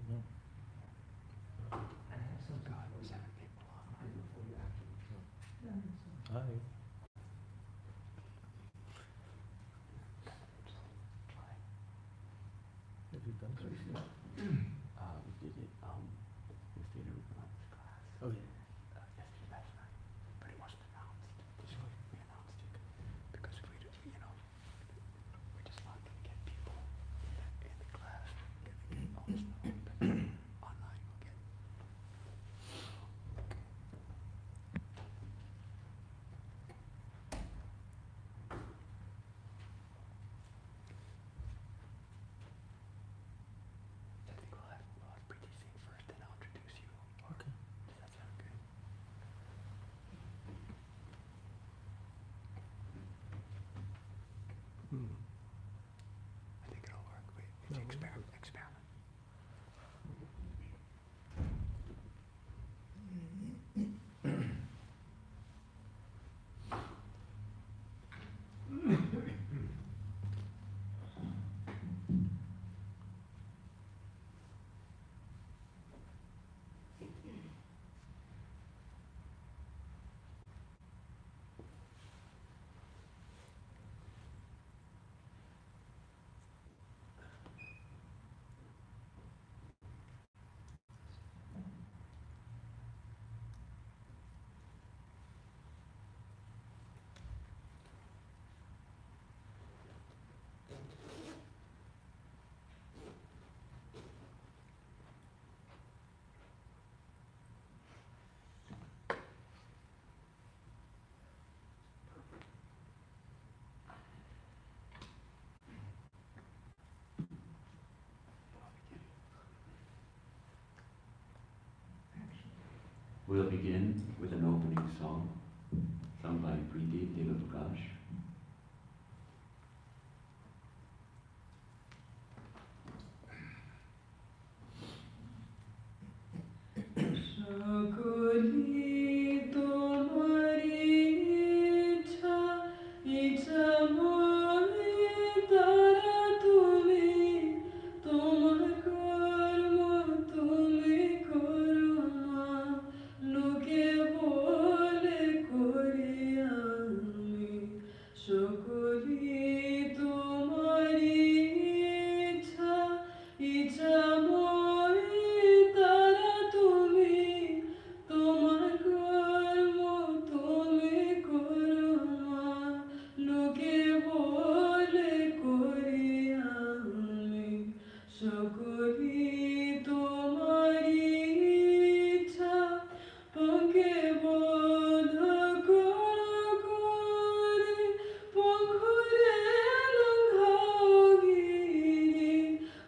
God, we're 7 people online before you actually. Hi. Have you done this yet? We did it with the Ruben's class. Oh yeah. Yesterday, last night. But it wasn't announced. This week we announced it. Because we just not going to get people in the class. All this stuff. But online we'll get. I think we'll have Preeti sing first, then I'll introduce you. Okay. Does that sound good? I think it'll work. Wait, it's No, experiment. We'll begin with an opening song sung by Preeti Devaprakash.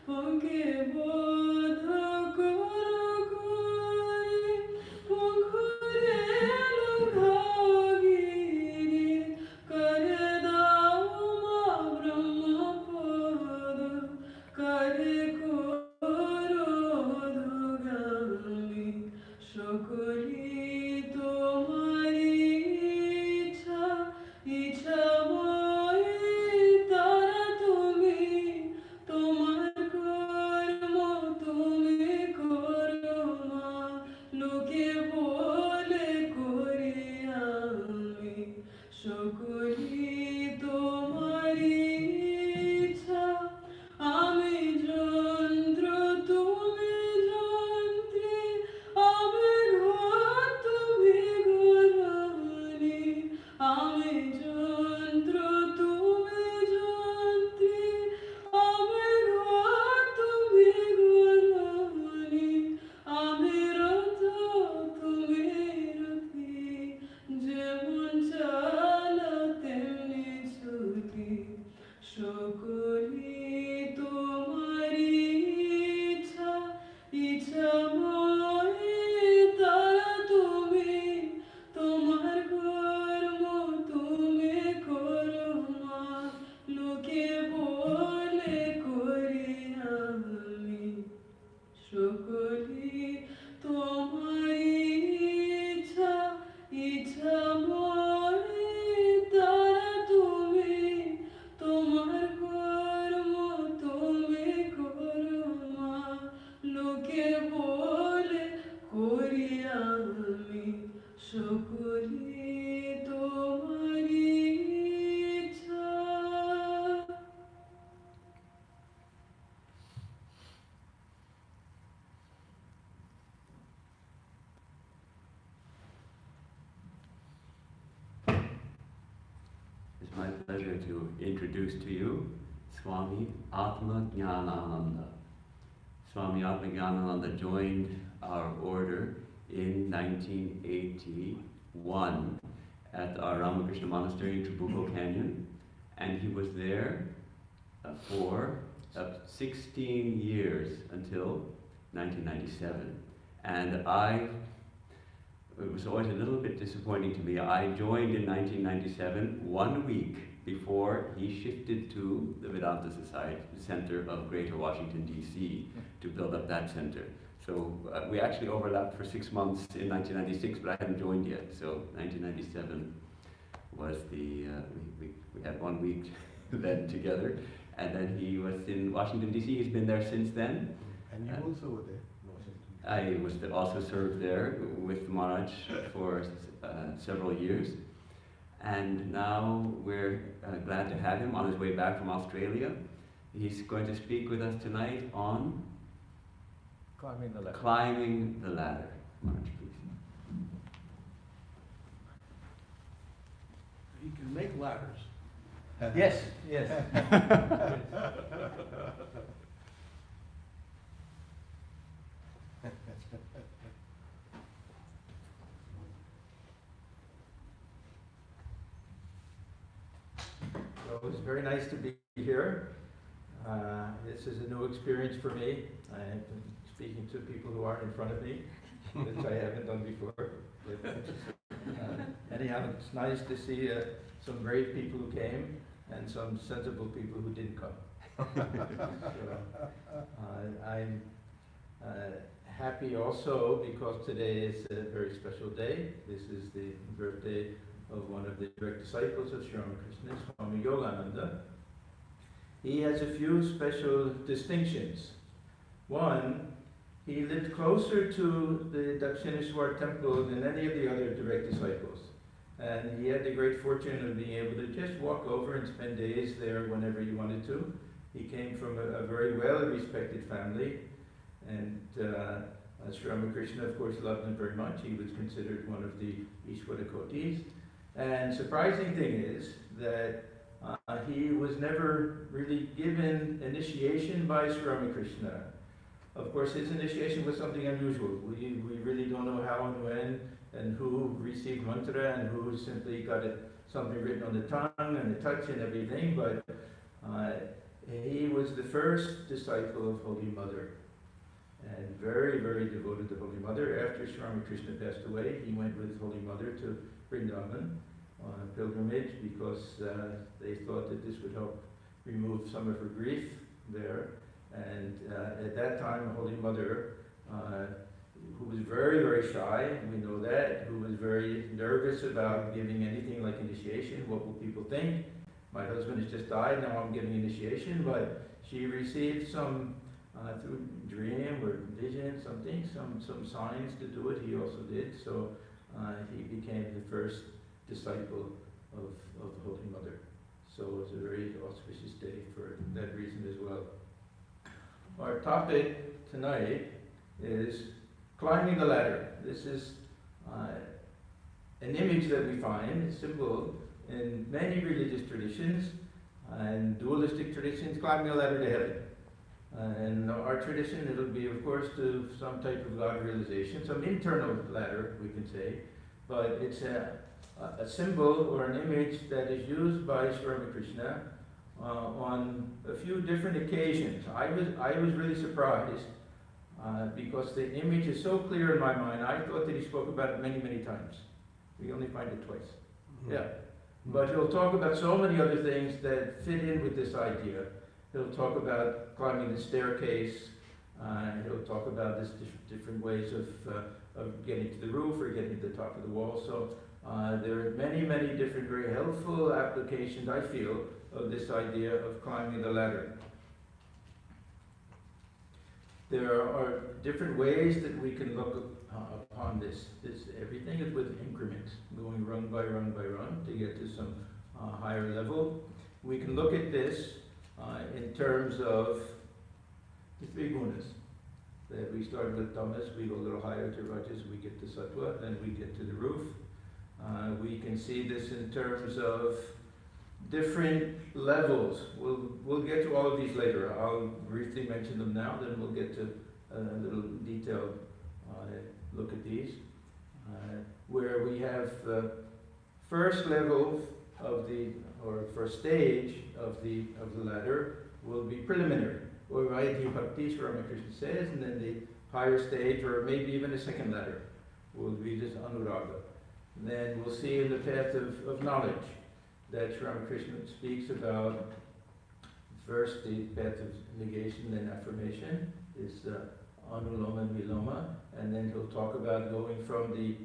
Pokeball. pleasure to introduce to you Swami Atmajnanananda. Swami Atmajnanananda joined our order in 1981 at our Ramakrishna Monastery in Trabuco Canyon, and he was there for 16 years until 1997. And it was always a little bit disappointing to me. I joined in 1997, 1 week before he shifted to the Vedanta Society, the center of Greater Washington, D.C., to build up that center. So we actually overlapped for 6 months in 1996, but I hadn't joined yet. So 1997 was we had 1 week then together. And then he was in Washington, D.C. He's been there since then. And you also were there in Washington. I also served there with Maharaj for several years. And now we're glad to have him on his way back from Australia. He's going to speak with us tonight on Climbing the ladder. Climbing the ladder. Maharaj, please. He can make ladders. Yes, yes. So it's very nice to be here. This is a new experience for me. I've been speaking to people who aren't in front of me, which I haven't done before. Anyhow, it's nice to see some brave people who came and some sensible people who didn't come. I'm happy also because today is a very special day. This is the birthday of one of the direct disciples of Sri Ramakrishna, Swami Yogananda. He has a few special distinctions. One, he lived closer to the Dakshineshwar temple than any of the other direct disciples. And he had the great fortune of being able to just walk over and spend days there whenever he wanted to. He came from a very well-respected family, and Sri Ramakrishna, of course, loved him very much. He was considered one of the Ishwarakotis. And surprising thing is that he was never really given initiation by Sri Ramakrishna. Of course, his initiation was something unusual. We really don't know how and when and who received mantra and who simply got something written on the tongue and the touch and everything, but he was the first disciple of Holy Mother and very, very devoted to Holy Mother. After Sri Ramakrishna passed away, he went with Holy Mother to Vrindavan on a pilgrimage because they thought that this would help remove some of her grief there. And at that time, Holy Mother, who was very, very shy, we know that, who was very nervous about giving anything like initiation. What will people think? My husband has just died, now I'm giving initiation, but she received some, through dream or vision, something, some signs to do it. He also did, so he became the first disciple of the Holy Mother. So it's a very auspicious day for that reason as well. Our topic tonight is climbing the ladder. This is an image that we find, a symbol in many religious traditions and dualistic traditions, climbing a ladder to heaven. In our tradition, it'll be, of course, to some type of God realization, some internal ladder, we can say, but it's a symbol or an image that is used by Sri Ramakrishna on a few different occasions. I was really surprised because the image is so clear in my mind. I thought that he spoke about it many, many times. We only find it twice. Mm-hmm. Yeah. But he'll talk about so many other things that fit in with this idea. He'll talk about climbing the staircase. He'll talk about this different ways of getting to the roof or getting to the top of the wall. So there are many, many different very helpful applications, I feel, of this idea of climbing the ladder. There are different ways that we can look upon this. Everything is with increments, going rung by rung by rung to get to some higher level. We can look at this in terms of the three gunas. That we start with tamas, we go a little higher to rajas, we get to sattva, then we get to the roof. We can see this in terms of different levels. We'll get to all of these later. I'll briefly mention them now, then we'll get to a little detailed look at these. Where we have the first level of the, or first stage of the ladder will be preliminary, or Vaidhi Bhakti, Ramakrishna says, and then the higher stage, or maybe even a second ladder, will be this Anuraga. Then we'll see in the path of knowledge that Sri Ramakrishna speaks about first the path of negation, then affirmation, is Anuloma and Viloma, and then he'll talk about going from the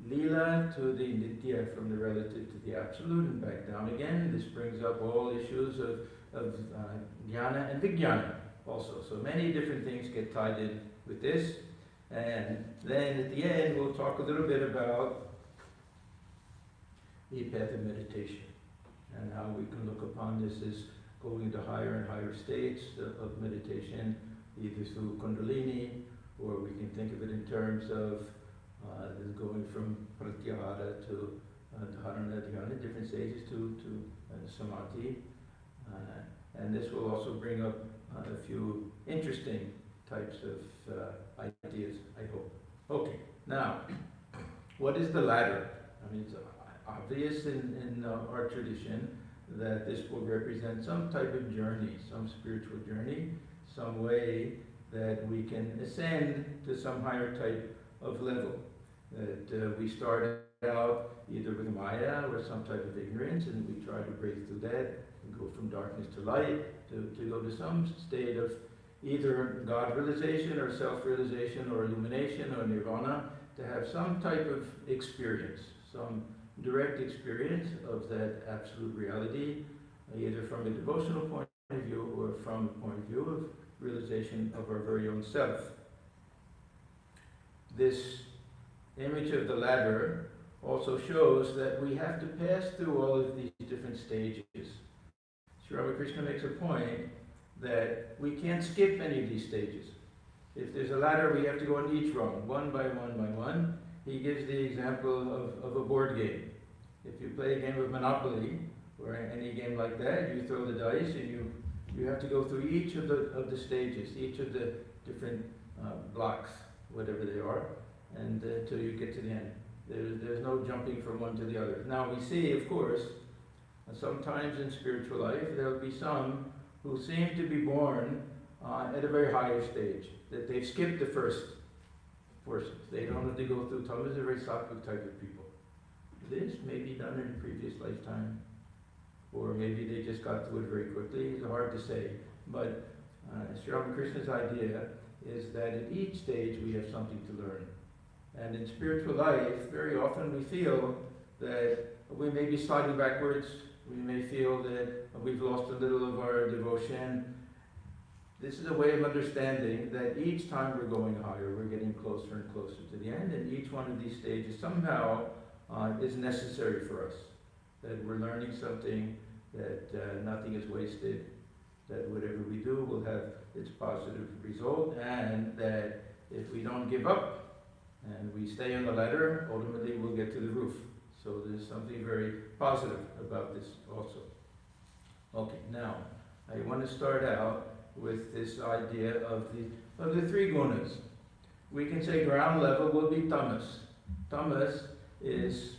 Lila to the Nitya, from the relative to the absolute, and back down again. This brings up all issues of Jnana and Vijnana also. So many different things get tied in with this. And then at the end, we'll talk a little bit about the path of meditation and how we can look upon this as going into higher and higher states of meditation, either through Kundalini, or we can think of it in terms of going from Pratyahara to Dharana, Dhyana, different stages to Samadhi. And this will also bring up a few interesting types of ideas, I hope. Okay, now, what is the ladder? I mean, it's obvious in our tradition that this will represent some type of journey, some spiritual journey, some way that we can ascend to some higher type of level. That we started out either with Maya or some type of ignorance, and we try to break through that and go from darkness to light, to go to some state of either God realization or self-realization or illumination or nirvana, to have some type of experience, some direct experience of that absolute reality, either from a devotional point of view or from a point of view of realization of our very own self. This image of the ladder also shows that we have to pass through all of these different stages. Sri Ramakrishna makes a point that we can't skip any of these stages. If there's a ladder, we have to go on each rung, one by one by one. He gives the example of a board game. If you play a game of Monopoly, or any game like that, you throw the dice and you have to go through each of the stages, each of the different blocks, whatever they are, and till you get to the end. There's no jumping from one to the other. Now we see, of course, sometimes in spiritual life, there'll be some who seem to be born at a very higher stage, that they've skipped the first portions. They don't have to go through tamas, are very sattvic type of people. This may be done in a previous lifetime, or maybe they just got through it very quickly. It's hard to say. But Sri Ramakrishna's idea is that at each stage we have something to learn. And in spiritual life, very often we feel that we may be sliding backwards. We may feel that we've lost a little of our devotion. This is a way of understanding that each time we're going higher, we're getting closer and closer to the end, and each one of these stages somehow is necessary for us. That we're learning something, that nothing is wasted, that whatever we do will have its positive result, and that if we don't give up and we stay on the ladder, ultimately we'll get to the roof. So there's something very positive about this also. Okay, now I want to start out with this idea of the three gunas. We can say ground level will be tamas. Tamas is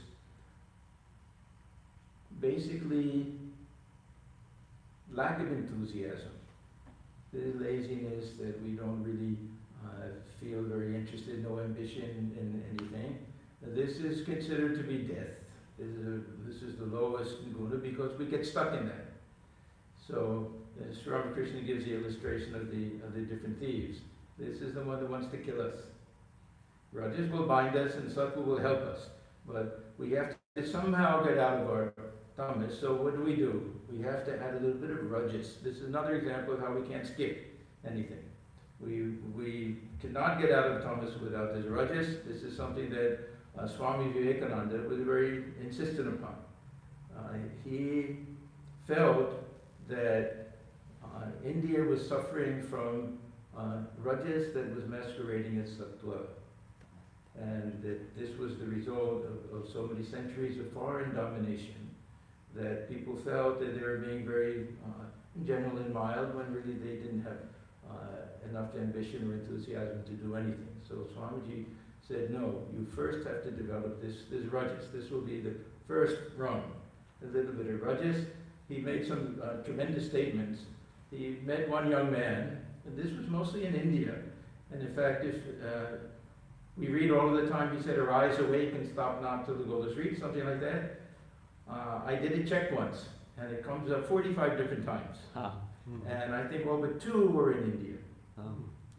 basically lack of enthusiasm. The laziness, that we don't really feel very interested, no ambition in anything. This is considered to be death. This is the lowest guna because we get stuck in that. So Sri Ramakrishna gives the illustration of the different thieves. This is the one that wants to kill us. Rajas will bind us and Sattva will help us. But we have to somehow get out of our tamas. So what do? We have to add a little bit of rajas. This is another example of how we can't skip anything. We cannot get out of tamas without this rajas. This is something that Swami Atmajnanananda was very insistent upon. He felt that India was suffering from rajas that was masquerading as sattva, and that this was the result of so many centuries of foreign domination, that people felt that they were being very gentle and mild when really they didn't have enough ambition or enthusiasm to do anything. So Swamiji said, no, you first have to develop this rajas. This will be the first rung. A little bit of rajas. He made some tremendous statements. He met one young man, and this was mostly in India. And in fact, if we read all the time, he said, arise, awake, and stop not till the goal is reached, something like that. I did a check once, and it comes up 45 different times. And I think all but 2 were in India.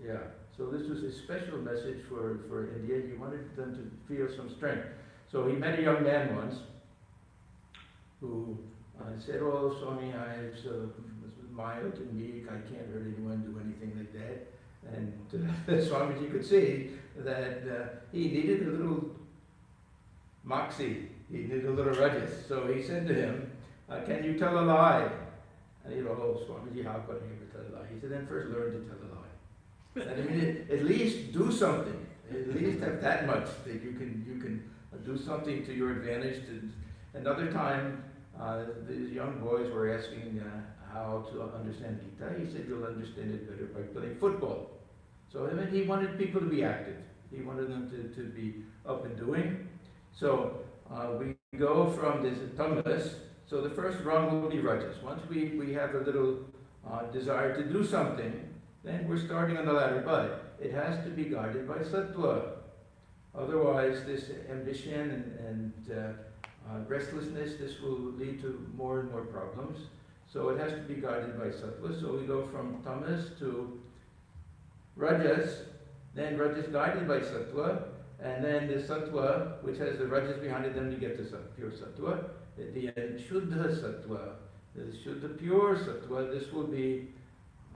Yeah, so this was a special message for India. He wanted them to feel some strength. So he met a young man once who said, oh, Swami, I was mild and meek. I can't really do anything like that. And Swamiji could see that he needed a little moxie. He needed a little rajas. So he said to him, can you tell a lie? And he thought, oh, Swamiji, how could I ever tell a lie? He said, then first learn to tell a lie. And I mean, at least do something. At least have that much that you can do something to your advantage. Another time, these young boys were asking how to understand Gita. He said, you'll understand it better by playing football. So I mean, he wanted people to be active. He wanted them to be up and doing. So we go from this tamas. So the first rung will be rajas. Once we have a little desire to do something, then we're starting on the ladder. But it has to be guided by sattva. Otherwise, this ambition and restlessness, this will lead to more and more problems. So it has to be guided by sattva. So we go from tamas to rajas, then rajas guided by sattva, and then the sattva, which has the rajas behind it, then we get to pure sattva. At the end, shuddha sattva, the shuddha pure sattva, this will be,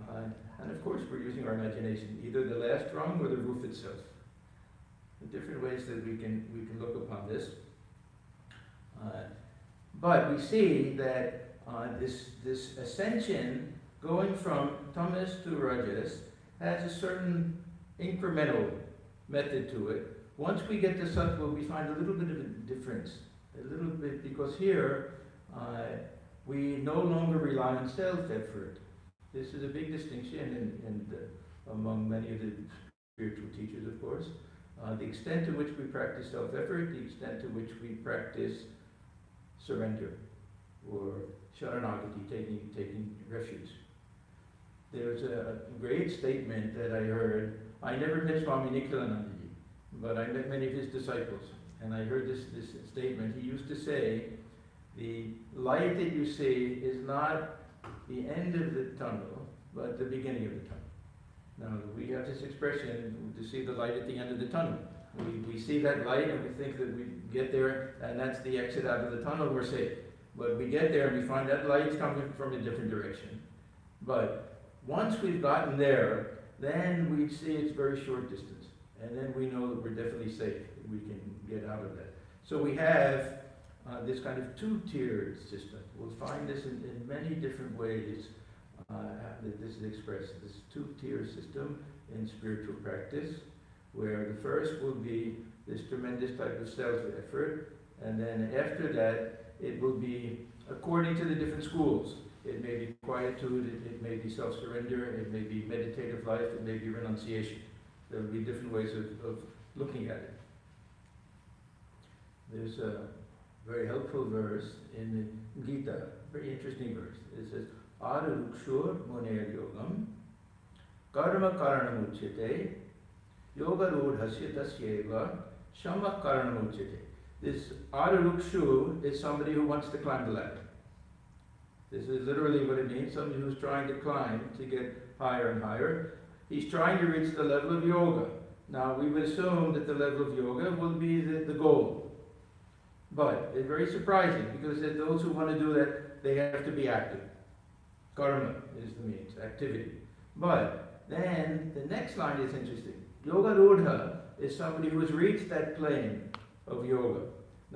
and of course we're using our imagination, either the last rung or the roof itself. The different ways that we can look upon this. But we see that this ascension going from tamas to rajas has a certain incremental method to it. Once we get to sattva, we find a little bit of a difference. A little bit, because here we no longer rely on self-effort. This is a big distinction among many of the spiritual teachers, of course. The extent to which we practice self-effort, the extent to which we practice surrender, or sharanagati, taking refuge. There's a great statement that I heard. I never met Swami Nikhilanandaji, but I met many of his disciples. And I heard this statement. He used to say, the light that you see is not the end of the tunnel, but the beginning of the tunnel. Now, we have this expression to see the light at the end of the tunnel. We see that light and we think that we get there and that's the exit out of the tunnel, we're safe. But we get there and we find that light's coming from a different direction. But once we've gotten there, then we see it's very short distance. And then we know that we're definitely safe. We can get out of that. So we have this kind of two-tiered system. We'll find this in many different ways that this is expressed. This two-tier system in spiritual practice, where the first will be this tremendous type of self-effort, and then after that, it will be according to the different schools. It may be quietude, it may be self-surrender, it may be meditative life, it may be renunciation. There will be different ways of looking at it. There's a very helpful verse in the Gita, very interesting verse. It says, Arukshur Muner Yogam Karma Karanamuchyate Yoga Rudhasya Tasyeva Shama Karanamuchyate. This Ararukshu is somebody who wants to climb the ladder. This is literally what it means, somebody who's trying to climb to get higher and higher. He's trying to reach the level of yoga. Now, we would assume that the level of yoga will be the goal. But it's very surprising, because those who want to do that, they have to be active. Karma is the means, activity. But then the next line is interesting. Yoga Rudha is somebody who has reached that plane of yoga.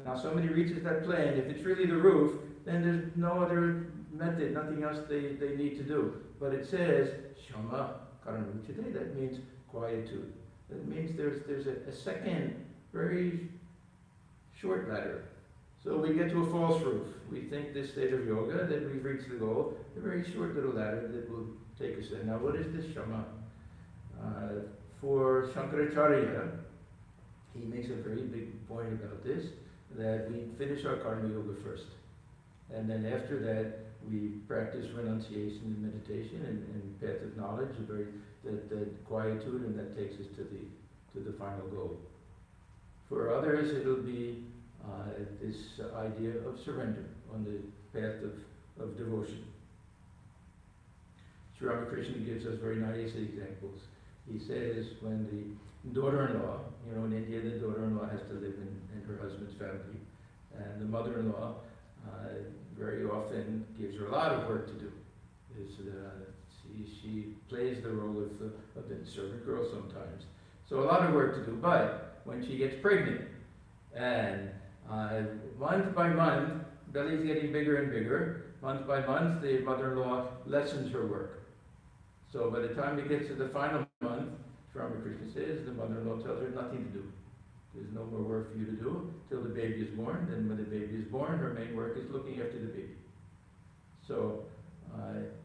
Now, somebody reaches that plane, if it's really the roof, then there's no other method, nothing else they need to do. But it says, Shama Karanamuchyate, that means quietude. That means there's a second, very short ladder. So we get to a false roof. We think this state of yoga, that we've reached the goal, a very short little ladder that will take us there. Now what is this shama? For Shankaracharya, he makes a very big point about this, that we finish our karma yoga first. And then after that, we practice renunciation and meditation and path of knowledge, that quietude, and that takes us to the final goal. For others, it'll be this idea of surrender on the path of devotion. Sri Ramakrishna gives us very nice examples. He says when the daughter-in-law, in India the daughter-in-law has to live in her husband's family, and the mother-in-law very often gives her a lot of work to do. She plays the role of the servant girl sometimes. So a lot of work to do, but when she gets pregnant, and month by month, belly's getting bigger and bigger, month by month, the mother-in-law lessens her work. So by the time it gets to the final month, Ramakrishna says, the mother-in-law tells her nothing to do. There's no more work for you to do till the baby is born. Then when the baby is born, her main work is looking after the baby. So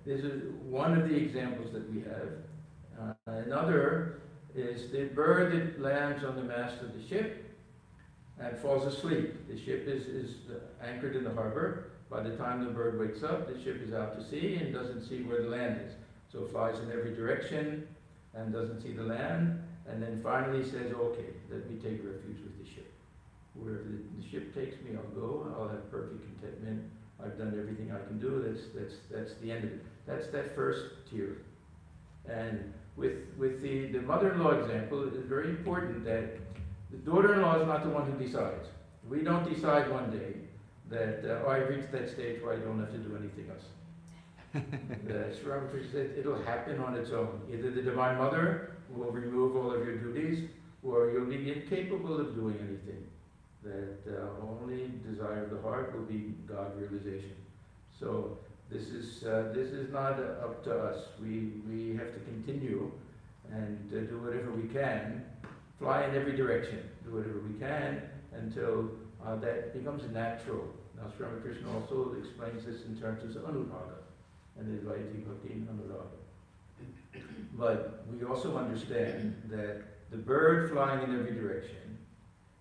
this is one of the examples that we have. Another is the bird that lands on the mast of the ship and falls asleep. The ship is anchored in the harbor. By the time the bird wakes up, the ship is out to sea and doesn't see where the land is. So it flies in every direction and doesn't see the land, and then finally says, okay, let me take refuge with the ship. Wherever the ship takes me, I'll go. I'll have perfect contentment. I've done everything I can do. That's the end of it. That's that first tier. And with the mother-in-law example, it is very important that the daughter-in-law is not the one who decides. We don't decide one day that, I've reached that stage where I don't have to do anything else. Sri Ramakrishna said it'll happen on its own. Either the Divine Mother will remove all of your duties, or you'll be incapable of doing anything. That only desire of the heart will be God realization. So this is not up to us. We have to continue and do whatever we can, fly in every direction, do whatever we can until that becomes natural. Now Sri Ramakrishna also explains this in terms of anuraga and Advaita Bhakti and anuraga. But we also understand that the bird flying in every direction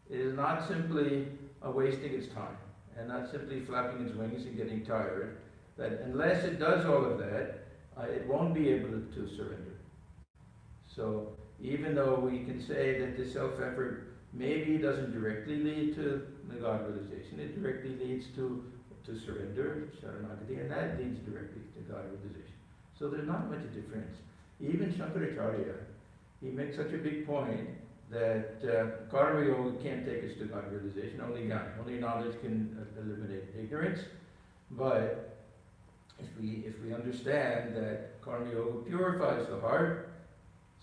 is not simply wasting its time and not simply flapping its wings and getting tired, that unless it does all of that, it won't be able to surrender. So even though we can say that the self-effort maybe doesn't directly lead to the God realization, it directly leads to surrender, Sharanagati, and that leads directly to God realization. So there's not much difference. Even Shankaracharya, he makes such a big point that karma yoga can't take us to God realization, only Jnana, only knowledge can eliminate ignorance. But if we understand that karma yoga purifies the heart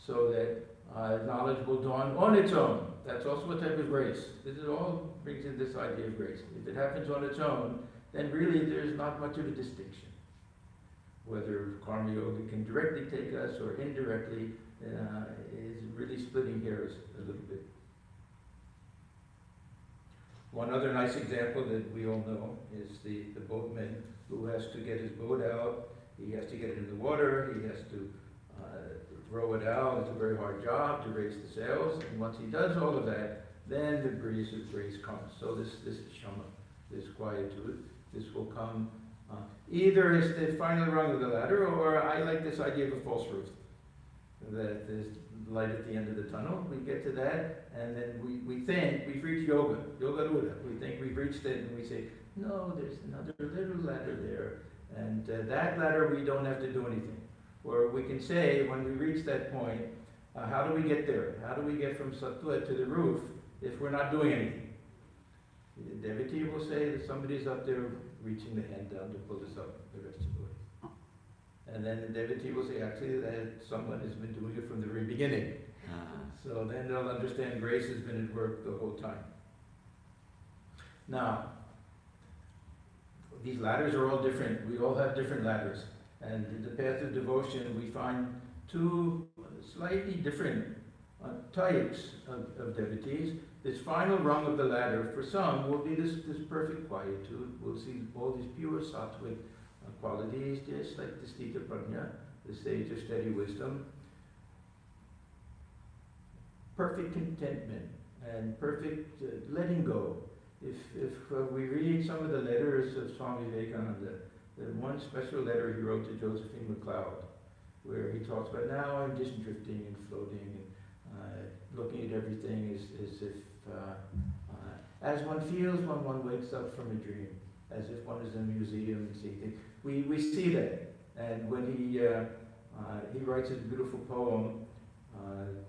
so that knowledge will dawn on its own, that's also a type of grace. This is all brings in this idea of grace. If it happens on its own, then really there's not much of a distinction. Whether karma yoga can directly take us or indirectly is really splitting hairs a little bit. One other nice example that we all know is the boatman who has to get his boat out. He has to get it in the water. He has to row it out. It's a very hard job to raise the sails. And once he does all of that, then the breeze of grace comes. So this is shama, this quietude. This will come either as the final rung of the ladder, or I like this idea of a false roof. That there's light at the end of the tunnel. We get to that, and then we think we've reached yoga rudha. We think we've reached it, and we say, no, there's another little ladder there. And that ladder we don't have to do anything. Or we can say, when we reach that point, how do we get there? How do we get from sattva to the roof if we're not doing anything? The devotee will say that somebody's up there reaching the hand down to pull us up the rest of the way. And then the devotee will say, actually, that someone has been doing it from the very beginning. So then they'll understand grace has been at work the whole time. Now, these ladders are all different. We all have different ladders. And in the path of devotion, we find two slightly different types of devotees. This final rung of the ladder, for some, will be this perfect quietude. We'll see all these pure sattvic qualities, just like the Stita Prajna, the stage of steady wisdom. Perfect contentment and perfect letting go. If we read some of the letters of Swami Vivekananda, the one special letter he wrote to Josephine MacLeod, where he talks about, now I'm just drifting and floating and looking at everything as if, as one feels when one wakes up from a dream, as if one is in a museum and seeing things. We see that. And when he writes his beautiful poem,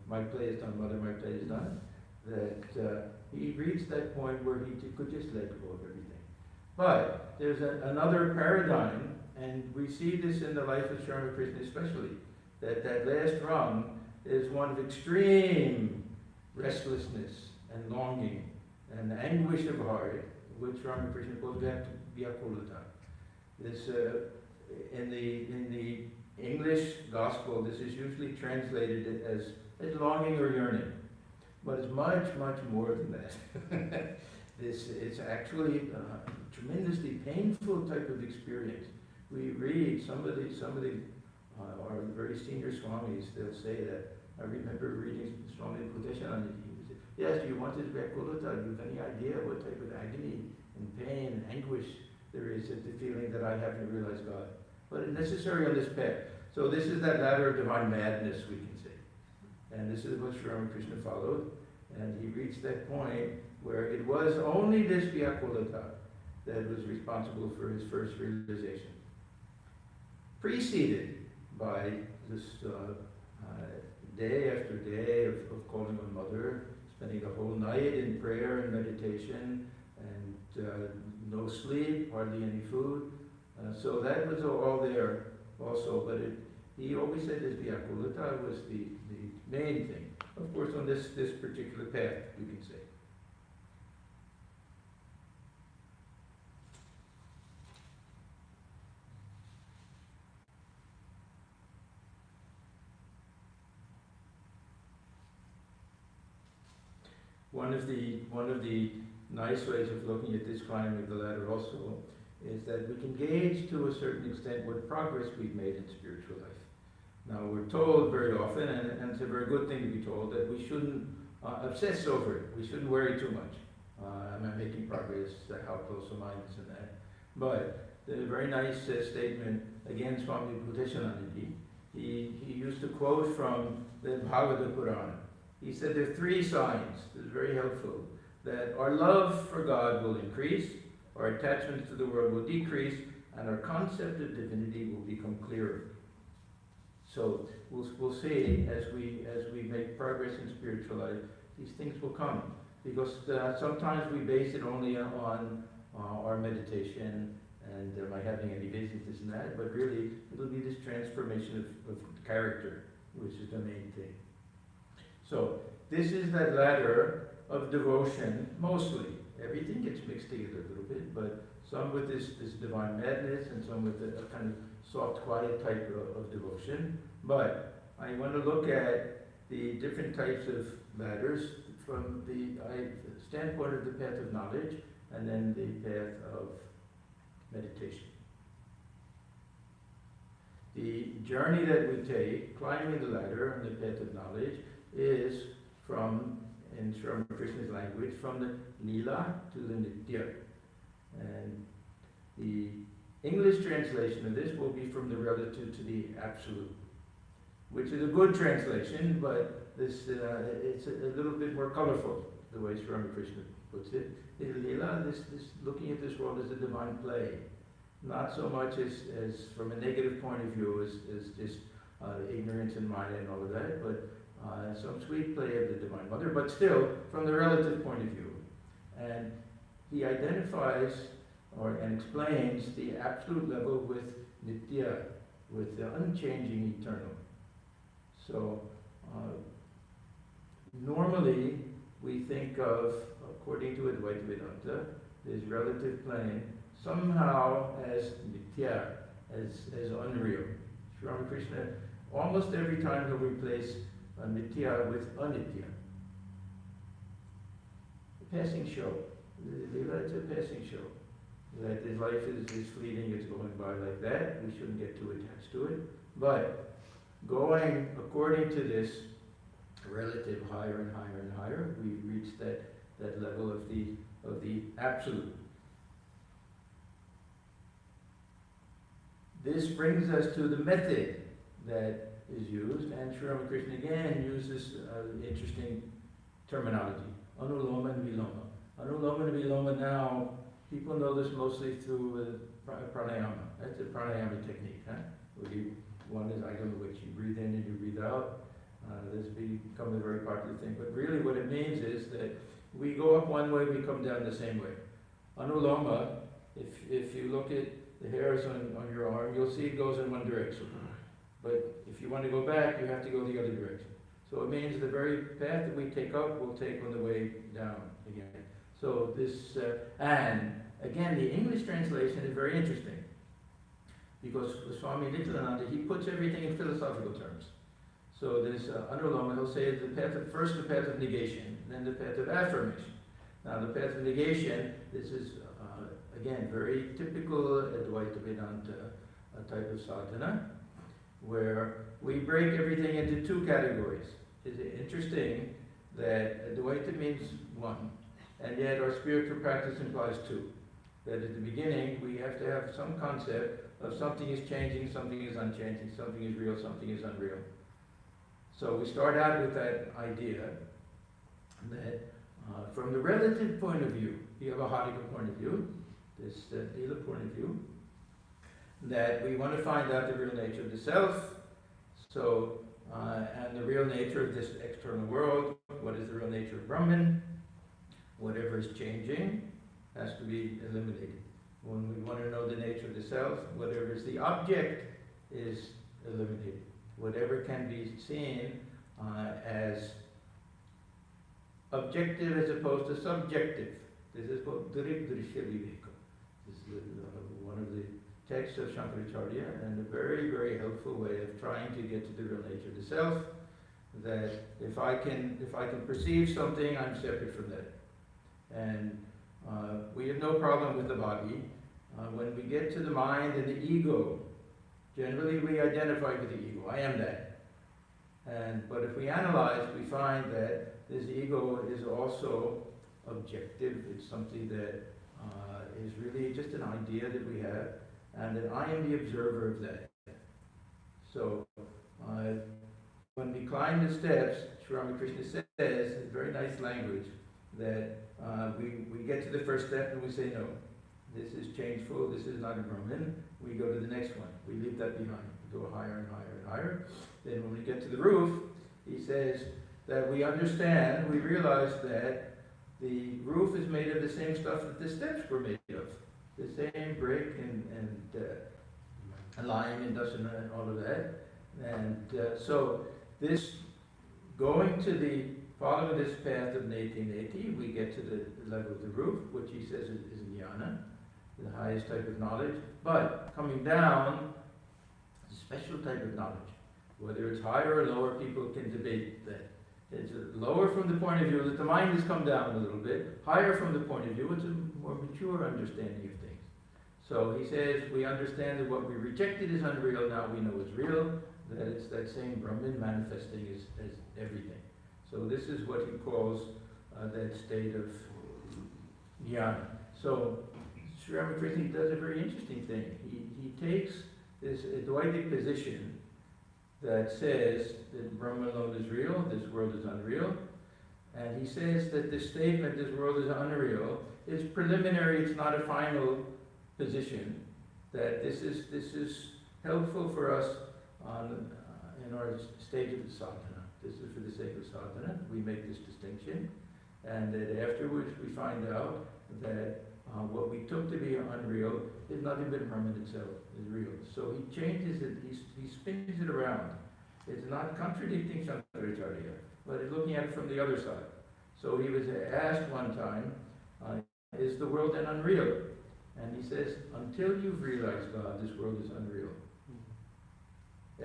My Play is Done, Mother, My Play is Done, that he reaches that point where he could just let go of everything. But there's another paradigm, and we see this in the life of Sri Krishna especially, that last rung is one of extreme restlessness and longing and anguish of heart, which Ramakrishna calls Vyakulata. This in the English gospel, this is usually translated as longing or yearning, but it's much more than that. It's actually a tremendously painful type of experience. We read some of the our very senior swamis, they'll say that. I remember reading Swami Atmajnanananda. He said, yes, you wanted Vyakulata. Do you have any idea what type of agony and pain and anguish there is at the feeling that I haven't realized God? But it's necessary on this path. So this is that ladder of divine madness, we can say. And this is what Sri Ramakrishna followed. And he reached that point where it was only this Vyakulata that was responsible for his first realization. Preceded by this day after day of calling on Mother, spending the whole night in prayer and meditation, and no sleep, hardly any food. So that was all there also, but he always said this Vyakulata was the main thing. Of course, on this particular path, you can say. One of the nice ways of looking at this climbing of the ladder also is that we can gauge to a certain extent what progress we've made in spiritual life. Now we're told very often, and it's a very good thing to be told, that we shouldn't obsess over it. We shouldn't worry too much. Am I making progress? How close am I? This and that. But there's a very nice statement, again, Swami Atmajnanananda. He used to quote from the Bhagavad Purana. He said there are 3 signs, this is very helpful, that our love for God will increase, our attachment to the world will decrease, and our concept of divinity will become clearer. So we'll see as we make progress in spiritual life, these things will come. Because sometimes we base it only on our meditation and am I having any visions, this and that, but really it'll be this transformation of character, which is the main thing. So this is that ladder of devotion, mostly. Everything gets mixed together a little bit, but some with this divine madness and some with a kind of soft, quiet type of devotion. But I want to look at the different types of ladders from the standpoint of the path of knowledge and then the path of meditation. The journey that we take, climbing the ladder on the path of knowledge, is from, in Sri Ramakrishna's language, from the Lila to the Nitya. And the English translation of this will be from the relative to the absolute, which is a good translation, but this it's a little bit more colorful, the way Sri Ramakrishna puts it. The Lila, this looking at this world as a divine play, not so much as from a negative point of view as just ignorance and Maya and all of that, but some sweet play of the Divine Mother, but still from the relative point of view. And he identifies and explains the absolute level with Nitya, with the unchanging eternal. So normally we think of, according to Advaita Vedanta, this relative plane somehow as Nitya, as unreal. Sri Ramakrishna, almost every time he'll replace nitya with anitya. A passing show. It's a passing show. That his life is fleeting, it's going by like that. We shouldn't get too attached to it. But going according to this relative higher and higher and higher, we reach that level of the absolute. This brings us to the method that is used, and Sri Ramakrishna again uses interesting terminology. Anuloma and Viloma. Anuloma and Viloma now, people know this mostly through pranayama. That's a pranayama technique. One is, I don't know which, you breathe in and you breathe out. This become a very popular thing. But really what it means is that we go up one way, we come down the same way. Anuloma, if you look at the hairs on your arm, you'll see it goes in one direction. But if you want to go back, you have to go the other direction. So it means the very path that we take up, we'll take on the way down again. So this, and again, the English translation is very interesting. Because Swami Atmajnanananda, he puts everything in philosophical terms. So there's Anuloma, he'll say first the path of negation, then the path of affirmation. Now the path of negation, this is again very typical Advaita Vedanta type of sadhana, where we break everything into two categories. It's interesting that Advaita means one, and yet our spiritual practice implies two. That at the beginning we have to have some concept of something is changing, something is unchanging, something is real, something is unreal. So we start out with that idea that from the relative point of view, you have a Hadika point of view, this Lila point of view, that we want to find out the real nature of the self, so, and the real nature of this external world. What is the real nature of Brahman? Whatever is changing has to be eliminated. When we want to know the nature of the self, whatever is the object is eliminated. Whatever can be seen as objective as opposed to subjective. This is called Drishya Viveka. This is one of the texts of Shankaracharya, and a very, very helpful way of trying to get to the real nature of the self. That if I can perceive something, I'm separate from that. And we have no problem with the body. When we get to the mind and the ego, generally we identify with the ego. I am that. But if we analyze, we find that this ego is also objective. It's something that is really just an idea that we have, and that I am the observer of that. So when we climb the steps, Sri Ramakrishna says, in very nice language, that we get to the first step and we say, no, this is changeful, this is not a Brahman. We go to the next one. We leave that behind. We go higher and higher and higher. Then when we get to the roof, he says that we understand, we realize that the roof is made of the same stuff that the steps were made of. The same brick and lime and dust and all of that. And so this, going to following this path of Neti, we get to the level of the roof, which he says is jnana, the highest type of knowledge. But coming down, a special type of knowledge. Whether it's higher or lower, people can debate that. It's lower from the point of view that the mind has come down a little bit. Higher from the point of view, it's a more mature understanding of things. So he says, we understand that what we rejected is unreal, now we know it's real, that it's that same Brahman manifesting as everything. So this is what he calls that state of jnana. So Sri Ramakrishna does a very interesting thing. He takes this Advaitic position that says that Brahman alone is real, this world is unreal, and he says that this statement, this world is unreal, is preliminary, it's not a final position, that this is helpful for us in our stage of the sadhana. This is for the sake of sadhana, we make this distinction, and that afterwards we find out that what we took to be unreal is nothing but Brahman itself, is real. So he changes it, he spins it around. It's not contradicting Shankaracharya, but it's looking at it from the other side. So he was asked one time, is the world then unreal? And he says, until you've realized God, this world is unreal.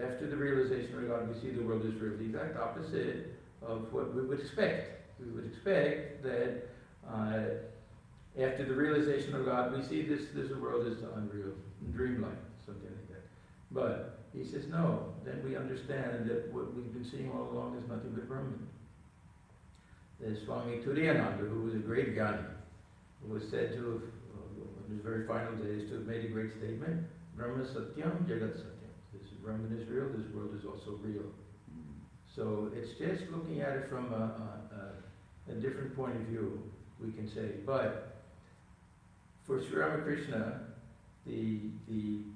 After the realization of God, we see the world is real. The exact opposite of what we would expect. We would expect that after the realization of God, we see this world is unreal, dreamlike, something like that. But he says, no, then we understand that what we've been seeing all along is nothing but Brahman. There's Swami Atmajnananda, who was a great Jnani, who was said to have, in his very final days, to have made a great statement, Brahma Satyam, Jagat Satyam. This Brahman is real, this world is also real. So it's just looking at it from a different point of view, we can say. But for Sri Ramakrishna, the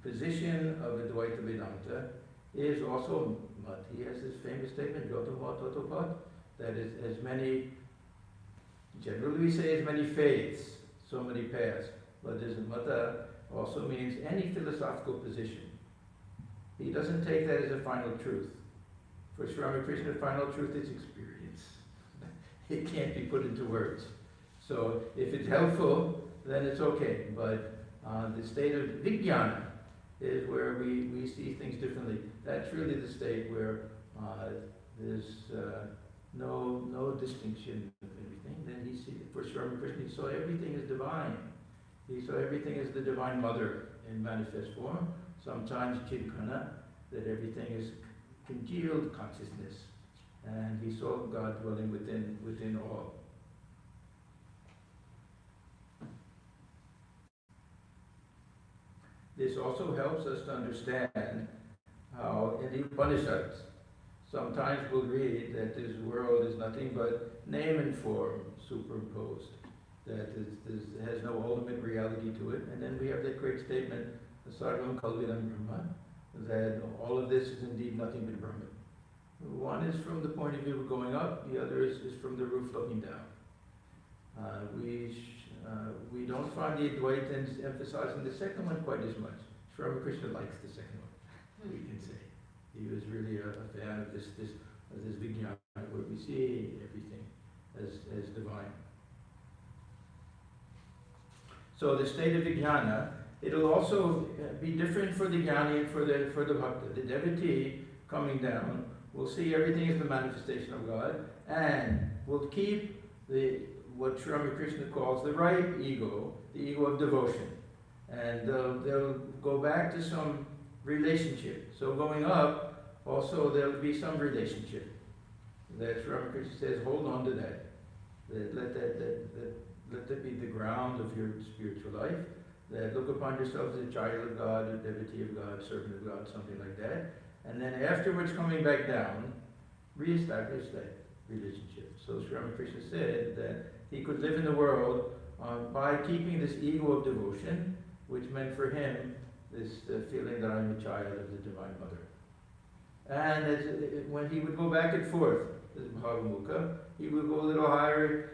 position of Advaita Vedanta is also Mat. He has this famous statement, Yotavat Otopat, that is as many, generally we say as many faiths, so many paths, but this Mata also means any philosophical position. He doesn't take that as a final truth. For Sri Ramakrishna, final truth is experience. It can't be put into words. So if it's helpful, then it's okay. But the state of Vijnana is where we see things differently. That's really the state where there's no distinction of anything. Then he sees, for Sri Ramakrishna, he saw everything as divine. He saw everything as the Divine Mother in manifest form. Sometimes Chidkana, that everything is congealed consciousness. And he saw God dwelling within all. This also helps us to understand how in the Upanishads, sometimes we'll read that this world is nothing but name and form superimposed, that it has no ultimate reality to it. And then we have that great statement, Sarvam Kalvidam Brahma, that all of this is indeed nothing but Brahman. One is from the point of view of going up, the other is from the roof looking down. We don't find the Advaitins emphasizing the second one quite as much. Sri Ramakrishna likes the second one, we can say. He was really a fan of this Vijnana, where we see everything as divine. So the state of Vijnana, it'll also be different for the Jnani and for the Bhakta. The devotee coming down will see everything as the manifestation of God, and will keep what Sri Ramakrishna calls the right ego, the ego of devotion. And they'll go back to some relationship. So going up, also there'll be some relationship. That Sri Ramakrishna says, hold on to that. Let that be the ground of your spiritual life. That look upon yourself as a child of God, a devotee of God, servant of God, something like that. And then afterwards coming back down, reestablish that relationship. So Sri Ramakrishna said that he could live in the world by keeping this ego of devotion, which meant for him this feeling that I'm a child of the Divine Mother. And when he would go back and forth, as Bhavamukha, he would go a little higher,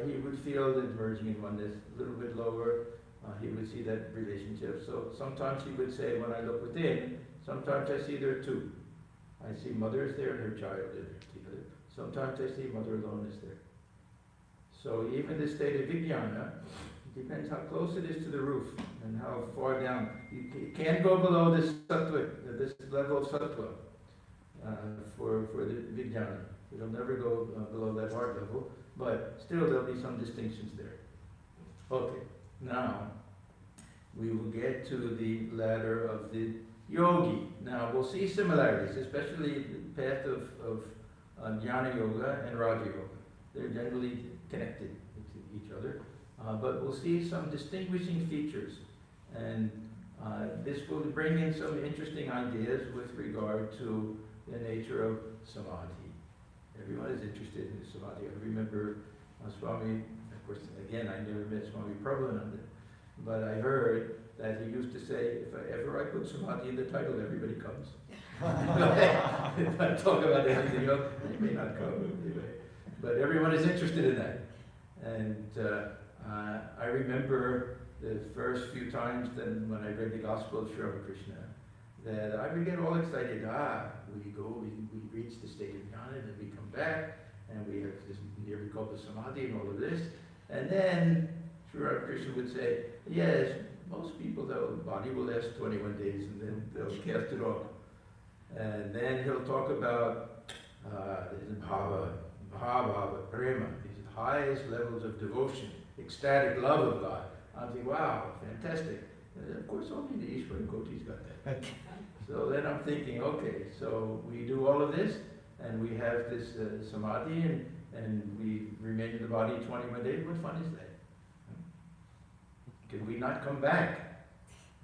he would feel that merging in oneness, a little bit lower, he would see that relationship. So sometimes he would say, when I look within, sometimes I see there are two. I see mother is there and her child is there. Sometimes I see mother alone is there. So even the state of Vijnana, it depends how close it is to the roof and how far down. You can't go below this sattva, this level of sattva for the Vijnana. It'll never go below that heart level, but still there'll be some distinctions there. Okay, now we will get to the ladder of the yogi. Now we'll see similarities, especially the path of Jnana Yoga and Raja Yoga. They're generally connected to each other, but we'll see some distinguishing features, and this will bring in some interesting ideas with regard to the nature of samadhi. Everyone is interested in samadhi. I remember Swami, of course, again, I never met Swami Prabhupada, but I heard that he used to say, if I put samadhi in the title, everybody comes. If I talk about anything else, they may not come. Anyway. But everyone is interested in that. And I remember the first few times then when I read the Gospel of Sri Ramakrishna, that I would get all excited. We reach the state of jnana, and then we come back, and we have this nearly called the samadhi and all of this. And then Sri Ramakrishna would say, yes, most people, the body will last 21 days, and then they'll cast it off. And then he'll talk about bhava, prema, these highest levels of devotion, ecstatic love of God. I'm thinking, wow, fantastic. And of course, only the Ishvara Koti's got that. So then I'm thinking, okay, so we do all of this, and we have this samadhi, and we remain in the body 21 days. What fun is that? Can we not come back?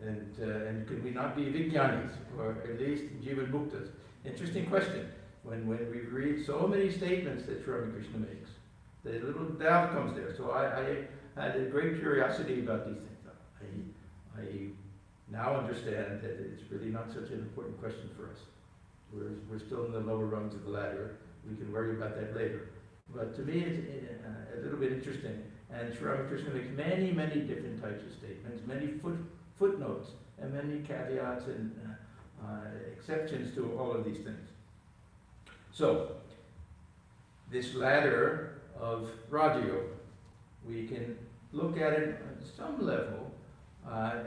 And could we not be Vijnanis, or at least Jivan Muktas? Interesting question. When we read so many statements that Sri Krishna makes, the little doubt comes there. So I had a great curiosity about these things. I now understand that it's really not such an important question for us. We're still in the lower rungs of the ladder. We can worry about that later. But to me, it's a little bit interesting. And Sri Krishna makes many, many different types of statements, many footnotes, and many caveats and exceptions to all of these things. So, this ladder of Raja Yoga, we can look at it on some level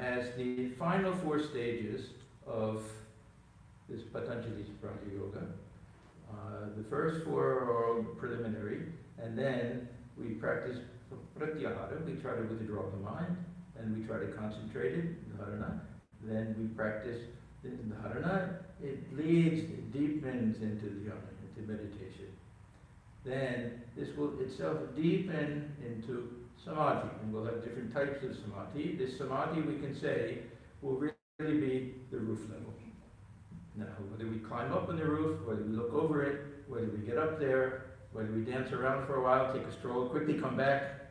as the final 4 stages of this Patanjali's Raja Yoga. The first 4 are all preliminary, and then we practice pratyahara. We try to withdraw the mind, and we try to concentrate it, dharana. Then we practice the dharana. It leads, it deepens into dhyana, into meditation. Then this will itself deepen into samadhi, and we'll have different types of samadhi. This samadhi, we can say, will really be the roof level. Now, whether we climb up on the roof, whether we look over it, whether we get up there, whether we dance around for a while, take a stroll, quickly come back,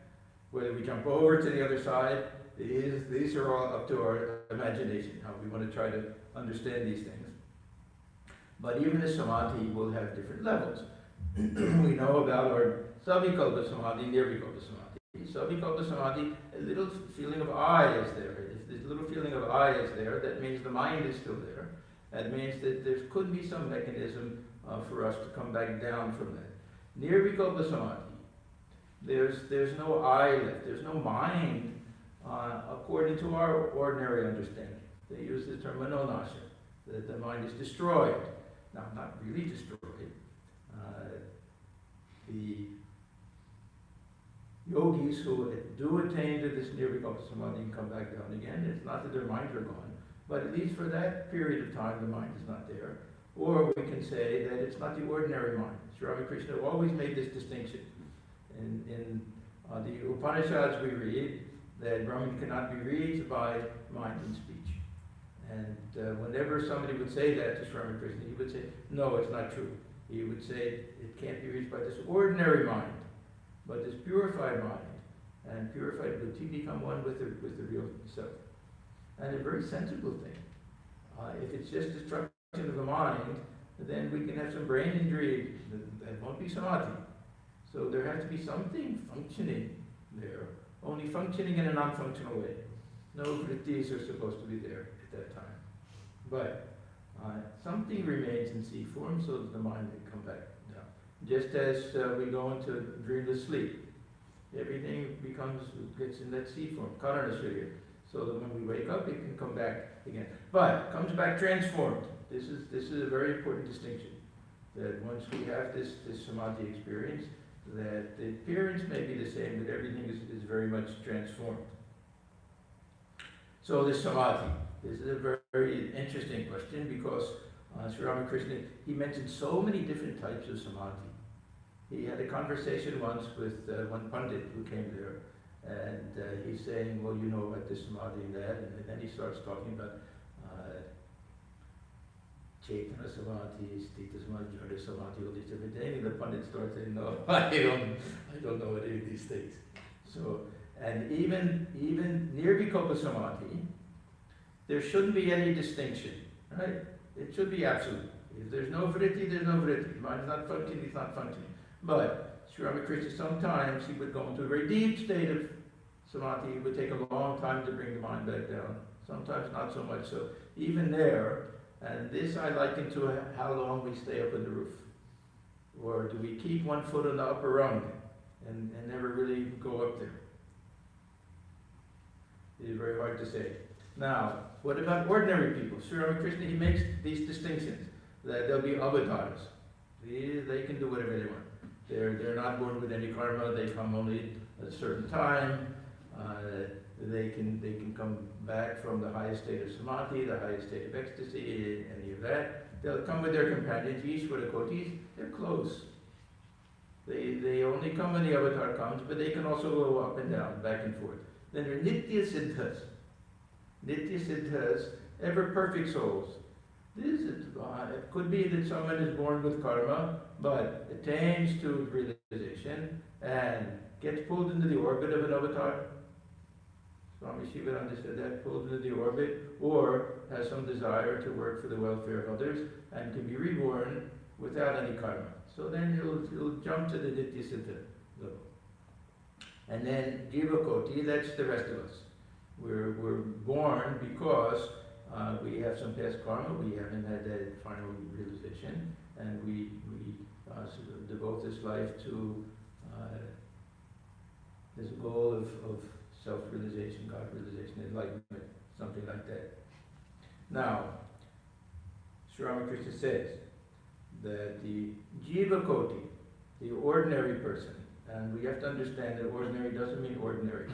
whether we jump over to the other side, these are all up to our imagination, how we want to try to understand these things. But even the samadhi will have different levels. We know about our savikalpa samadhi, nirvikalpa samadhi. Savikalpa samadhi, a little feeling of I is there. If this little feeling of I is there, that means the mind is still there. That means that there could be some mechanism for us to come back down from that. Nirvikalpa samadhi, there's no I left, there's no mind according to our ordinary understanding. They use the term manonasha, that the mind is destroyed. Now, not really destroyed. The yogis who do attain to this nirvikalpa samadhi and come back down again, it's not that their minds are gone, but at least for that period of time, the mind is not there. Or we can say that it's not the ordinary mind. Sri Ramakrishna always made this distinction. In the Upanishads we read that Brahman cannot be reached by mind and speech. And whenever somebody would say that to Sri Ramakrishna, he would say, no, it's not true. He would say it can't be reached by this ordinary mind, but this purified mind. And purified buddhi become one with the real self. And a very sensible thing. If it's just destruction of the mind, then we can have some brain injury. That won't be samadhi. So there has to be something functioning there, only functioning in a non-functional way. No vrittis are supposed to be there at that time. But something remains in C form so that the mind can come back down. Just as we go into dreamless sleep, everything gets in that C form, karana sharira, so that when we wake up, it can come back again. But comes back transformed. This is a very important distinction. That once we have this samadhi experience, that the appearance may be the same, but everything is very much transformed. So this samadhi, this is a very, very interesting question because Sri Ramakrishna, he mentioned so many different types of samadhi. He had a conversation once with one Pandit who came there, and he's saying, well, you know about this samadhi and that, and then he starts talking about Chaitanya samadhi, Sthita samadhi, Jada samadhi, all these different things. And the Pandit starts saying, no, I don't know any of these things. So, and even nirvikalpa samadhi, there shouldn't be any distinction, right? It should be absolute. If there's no vritti, there's no vritti. Mind is not functioning, it's not functioning. But Sri Ramakrishna, sometimes he would go into a very deep state of samadhi. It would take a long time to bring the mind back down. Sometimes not so much. So even there, and this I liken to how long we stay up on the roof. Or do we keep one foot on the upper rung and never really go up there? It is very hard to say. Now, what about ordinary people? Sri Ramakrishna, he makes these distinctions. that there'll be avatars. They can do whatever they want. They're not born with any karma. They come only at a certain time. They can come back from the highest state of samadhi, the highest state of ecstasy, any of that. They'll come with their companions, Ishvara Kotis. They're close. They only come when the avatar comes, but they can also go up and down, back and forth. Then there are Nitya Siddhas. Nitya Siddhas, ever perfect souls. This is, it could be that someone is born with karma, but attains to realization and gets pulled into the orbit of an avatar. Swami Shivananda said that, pulled into the orbit, or has some desire to work for the welfare of others and can be reborn without any karma. So then he'll jump to the Nitya Siddha level. And then Jiva Koti, that's the rest of us. We're born because we have some past karma, we haven't had that final realization, and we sort of devote this life to this goal of self-realization, God-realization, enlightenment, something like that. Now, Sri Ramakrishna says that the Jiva Koti, the ordinary person, and we have to understand that ordinary doesn't mean ordinary.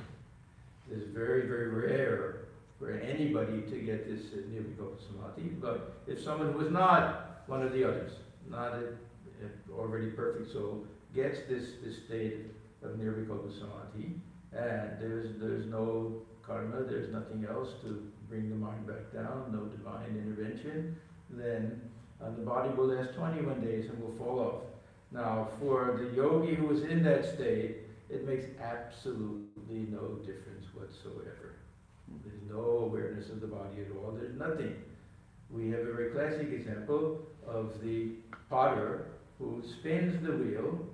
It's very, very rare for anybody to get this Nirvikalpa Samadhi, but if someone who is not one of the others, not an already perfect soul, gets this state of Nirvikalpa Samadhi, and there's no karma, there's nothing else to bring the mind back down, no divine intervention, then the body will last 21 days and will fall off. Now, for the yogi who is in that state, it makes absolutely no difference whatsoever. There's no awareness of the body at all. There's nothing. We have a very classic example of the potter who spins the wheel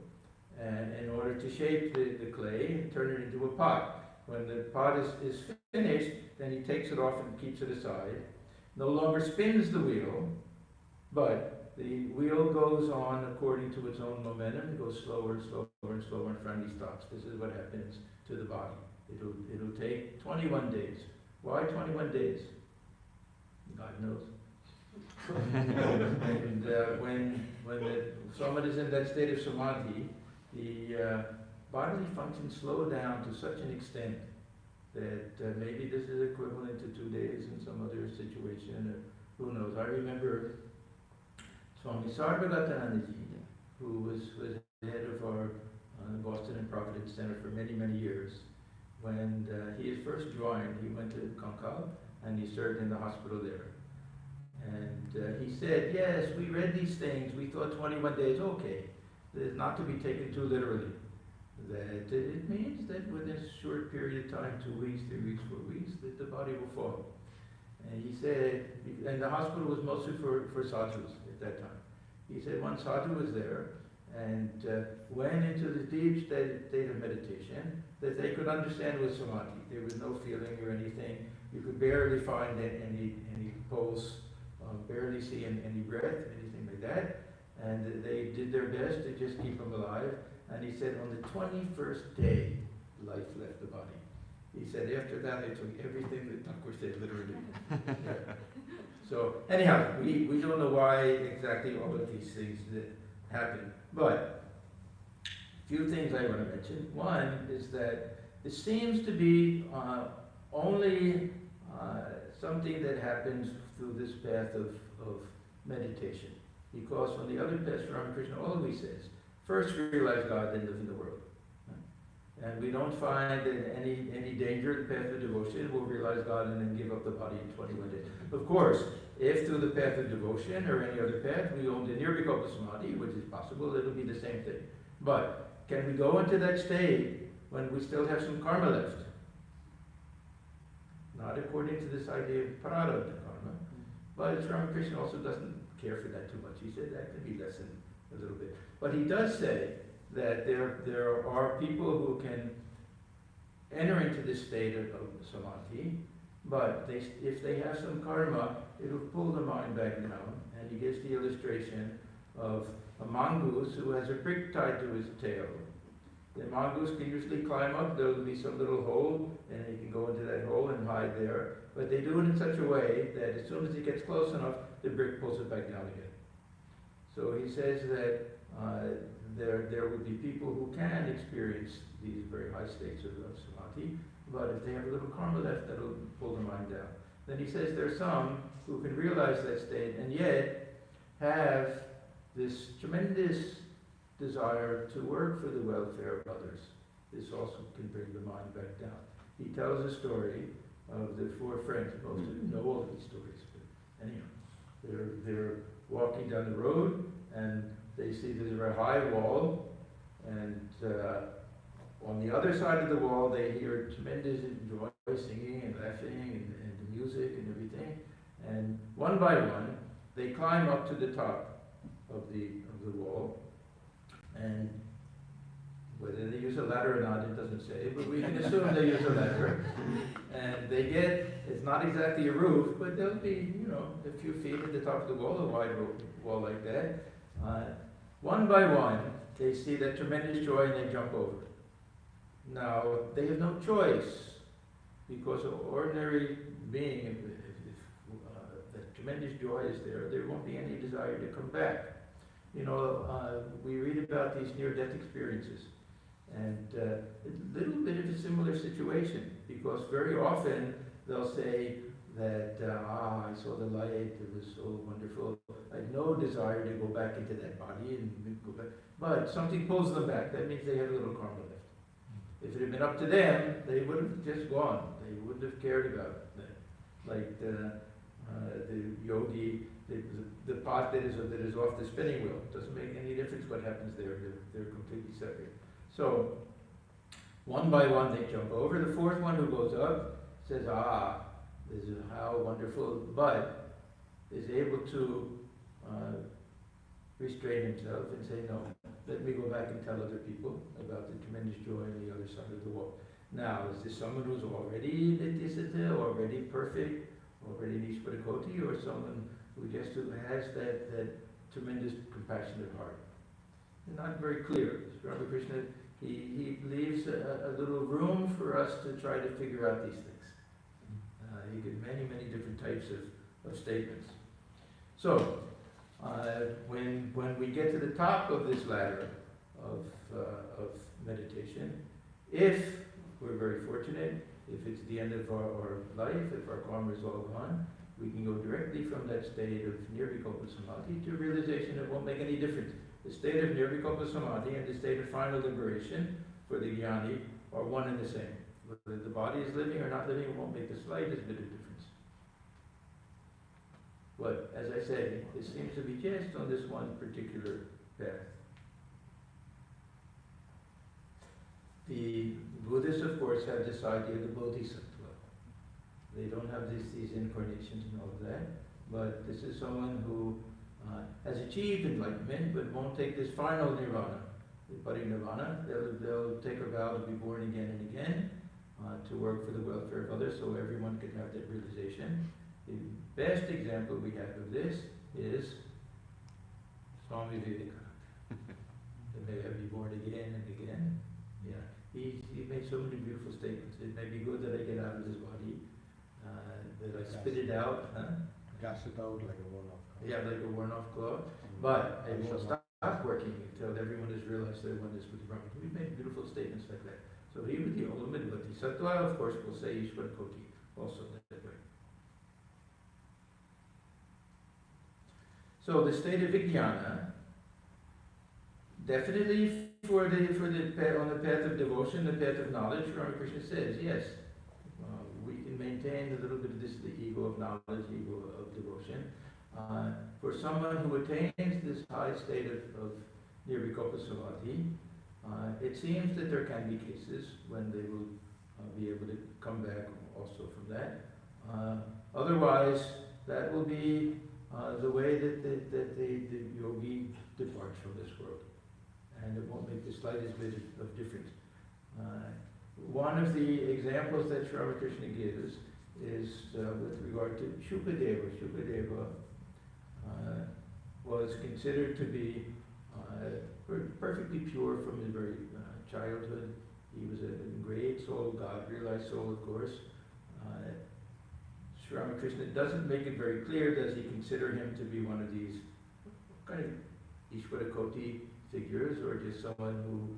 and in order to shape the clay and turn it into a pot. When the pot is finished, then he takes it off and keeps it aside. No longer spins the wheel, but the wheel goes on according to its own momentum. It goes slower and slower and slower, and finally stops. This is what happens to the body. It'll take 21 days. Why 21 days? God knows. And when someone is in that state of samadhi, the bodily functions slow down to such an extent that maybe this is equivalent to 2 days in some other situation, or who knows. I remember Swami Atmajnanananda, who was the head of our Boston and Providence Center for many, many years. When he had first joined, he went to Kankal and he served in the hospital there. And he said, yes, we read these things, we thought 21 days, okay. It's not to be taken too literally. That it means that within a short period of time, 2 weeks, 3 weeks, 4 weeks, that the body will fall. And he said, and the hospital was mostly for sadhus at that time. He said one sadhu was there and went into the deep state of meditation that they could understand was samadhi. There was no feeling or anything. You could barely find any pulse, barely see any breath, anything like that. And they did their best to just keep him alive. And he said on the 21st day, life left the body. He said after that they took everything that Thakur said literally. Yeah. So anyhow, we don't know why exactly all of these things that happen. But a few things I want to mention. One is that it seems to be only something that happens through this path of meditation. Because on the other path, Ramakrishna always says, first realize God, then live in the world. And we don't find any danger in the path of devotion. We'll realize God and then give up the body in 21 days. Of course, if through the path of devotion or any other path we own the Nirvikalpa Samadhi, which is possible, it'll be the same thing. But can we go into that state when we still have some karma left? Not according to this idea of prarabdha karma. But Ramakrishna also doesn't care for that too much. He said that could be lessened a little bit. But he does say that there are people who can enter into this state of samadhi, but if they have some karma, it'll pull the mind back down. And he gives the illustration of a mongoose who has a brick tied to his tail. The mongoose can usually climb up, there'll be some little hole, and he can go into that hole and hide there. But they do it in such a way that as soon as he gets close enough, the brick pulls it back down again. So he says that there will be people who can experience these very high states of samadhi, but if they have a little karma left, that'll pull the mind down. Then he says there are some who can realize that state and yet have this tremendous desire to work for the welfare of others. This also can bring the mind back down. He tells a story of the four friends. Most of you know all of these stories, but anyhow, they're walking down the road and they see there's a very high wall, and on the other side of the wall they hear tremendous joy, singing and laughing and the music and everything. And one by one they climb up to the top of the wall, and whether they use a ladder or not, it doesn't say, but we can assume they use a ladder. And they get, it's not exactly a roof, but there'll be, a few feet at the top of the wall, a wide wall like that. One by one, they see that tremendous joy and they jump over. Now, they have no choice, because an ordinary being, if that tremendous joy is there won't be any desire to come back. We read about these near-death experiences, and a little bit of a similar situation, because very often they'll say that, I saw the light, it was so wonderful, I had no desire to go back into that body and go back, but something pulls them back. That means they have a little karma left. If it had been up to them, they would have just gone. They wouldn't have cared about it. Like the yogi, the pot that is off the spinning wheel. It doesn't make any difference what happens there. They're completely separate. So, one by one they jump over. The fourth one who goes up says, this is how wonderful, but is able to restrain himself and say, no, let me go back and tell other people about the tremendous joy on the other side of the wall. Now, is this someone who's already Nityasiddha, already perfect, already Nishparakoti, or someone who has that tremendous compassionate heart? Not very clear. Swami Krishna, he leaves a little room for us to try to figure out these things. He gives many different types of statements. So, when we get to the top of this ladder of meditation, if we're very fortunate, if it's the end of our life, if our karma is all gone, we can go directly from that state of nirvikalpa samadhi to realization it won't make any difference. The state of nirvikalpa samadhi and the state of final liberation for the jnani are one and the same. Whether the body is living or not living, it won't make the slightest bit of difference. But as I say, it seems to be just on this one particular path. The Buddhists, of course, have this idea of the bodhisattva. They don't have these incarnations and all of that, but this is someone who has achieved enlightenment but won't take this final nirvana, the parinirvana. They'll take a vow to be born again and again, to work for the welfare of others so everyone can have that realization. The best example we have of this is Swami Vivekananda. May I be born again and again. Yeah, he made so many beautiful statements. It may be good that I get out of this body, that I spit it out. Gas it out like a worn-off cloth. Yeah, like a worn-off cloth. But I won't stop working until everyone has realized their oneness with Brahman. We've made beautiful statements like that. So he was the ultimate bodhisattva. Of course, we'll say Ishwarakoti also that way. So the state of vijnana, definitely on the path of devotion, the path of knowledge, Ramakrishna says, yes, we can maintain a little bit of this, the ego of knowledge, ego of devotion. For someone who attains this high state of nirvikalpa samadhi, it seems that there can be cases when they will be able to come back also from that. Otherwise, that will be the way that the yogi departs from this world. And it won't make the slightest bit of difference. One of the examples that Sri Ramakrishna gives is with regard to Shukadeva. Shukadeva was considered to be perfectly pure from his very childhood. He was a great soul, God realized soul, of course. Sri Ramakrishna doesn't make it very clear, does he consider him to be one of these kind of Ishwarakoti figures, or just someone who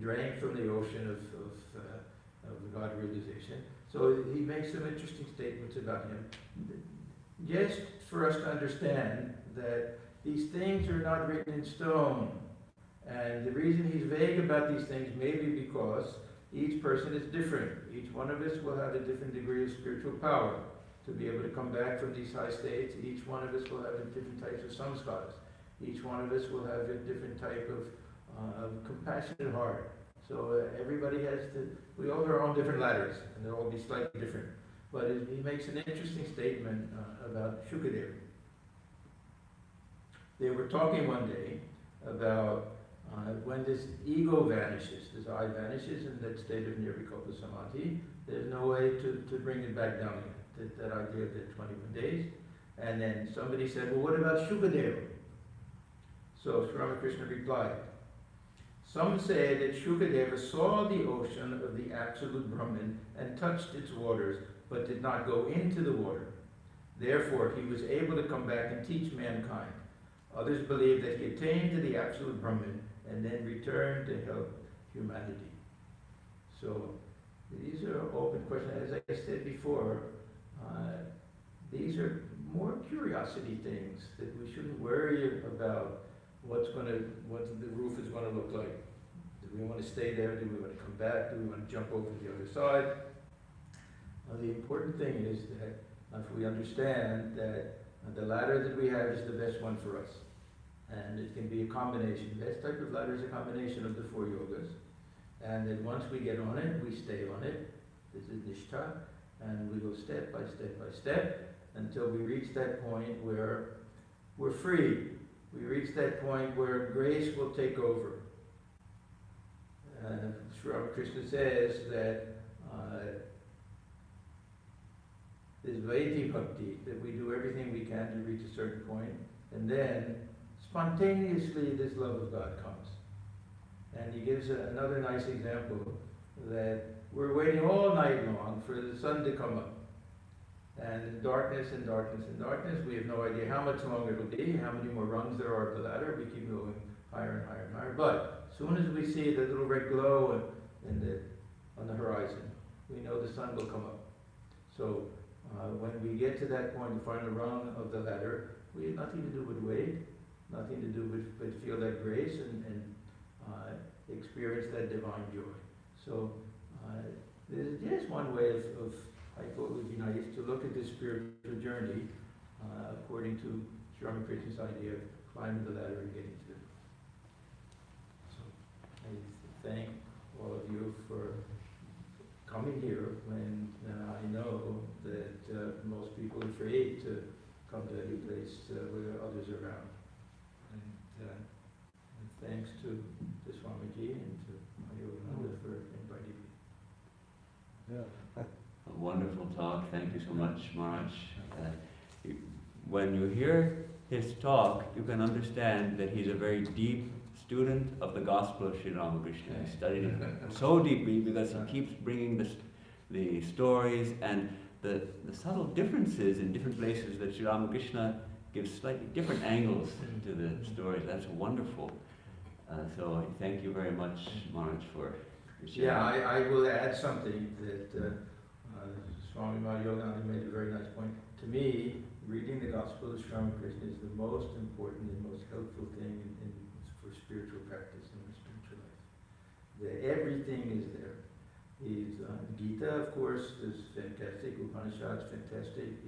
drank from the ocean of the God realization. So he makes some interesting statements about him. Just for us to understand that these things are not written in stone. And the reason he's vague about these things may be because each person is different. Each one of us will have a different degree of spiritual power to be able to come back from these high states. Each one of us will have a different types of samskaras. Each one of us will have a different type of compassionate heart. So everybody has to, we all have our own different ladders, and they'll all be slightly different. But he makes an interesting statement about Shukadeva. They were talking one day about when this ego vanishes, this I vanishes in that state of nirvikalpa samadhi, there's no way to bring it back down again, that idea of the 21 days. And then somebody said, well, what about Shukadeva? So Sri Ramakrishna replied, some say that Shukadeva saw the ocean of the absolute Brahman and touched its waters, but did not go into the water. Therefore, he was able to come back and teach mankind. Others believe that he attained to the absolute Brahman and then returned to help humanity. So these are open questions. As I said before, these are more curiosity things that we shouldn't worry about what the roof is going to look like. Do we want to stay there? Do we want to come back? Do we want to jump over to the other side? The important thing is that if we understand that the ladder that we have is the best one for us. And it can be a combination. The best type of ladder is a combination of the 4 yogas. And then once we get on it, we stay on it. This is Nishtha. And we go step by step by step until we reach that point where we're free. We reach that point where grace will take over. Sri Ramakrishna says that this Vaidhi Bhakti, that we do everything we can to reach a certain point, and then spontaneously this love of God comes. And he gives another nice example that we're waiting all night long for the sun to come up. And darkness and darkness and darkness, we have no idea how much longer it'll be, how many more rungs there are of the ladder. We keep going higher and higher and higher. But as soon as we see the little red glow on the horizon, we know the sun will come up. So when we get to that point, the final rung of the ladder, we have nothing to do but wait, nothing to do but feel that grace and experience that divine joy. So there's just one way of I thought it would be nice to look at this spiritual journey according to Sri Ramakrishna's idea of climbing the ladder and getting to it. So I thank all of you for coming here when I know that most people are afraid to come to any place where others are around. And thanks to Swamiji and to Yogananda for inviting me. Yeah. A wonderful talk. Thank you so much, Maharaj. When you hear his talk, you can understand that he's a very deep student of the Gospel of Sri Ramakrishna. He studied it so deeply because he keeps bringing the stories and the subtle differences in different places that Sri Ramakrishna gives slightly different angles to the stories. That's wonderful. So thank you very much, Maharaj, for sharing. Yeah, I will add something that Swami Atmajnanananda made a very nice point. To me, reading the Gospel of Sri Ramakrishna is the most important and most helpful thing for spiritual practice in our spiritual life. Everything is there. Gita, of course, is fantastic. Upanishads, fantastic.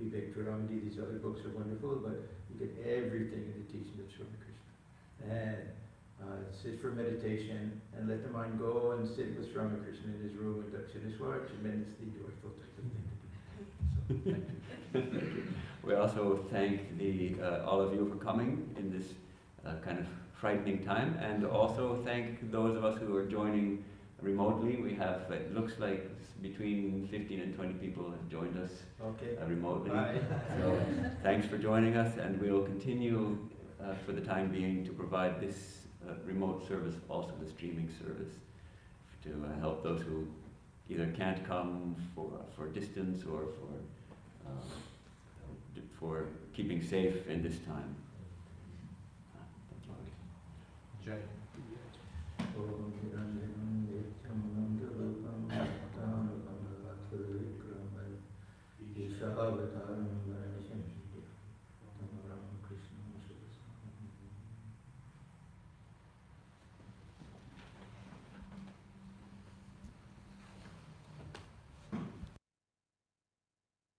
Vivek-Chaudhary, these other books are wonderful, but you get everything in the teaching of Sri Ramakrishna. And sit for meditation and let the mind go and sit with Sri Ramakrishna in his room in Dakshineswar. Tremendously joyful type of thing to do. So, thank you. We also thank all of you for coming in this kind of frightening time, and also thank those of us who are joining remotely. We have, it looks like between 15 and 20 people have joined us remotely. Bye. So thanks for joining us, and we will continue for the time being to provide this remote service, also the streaming service, to help those who either can't come for distance or for keeping safe in this time. Om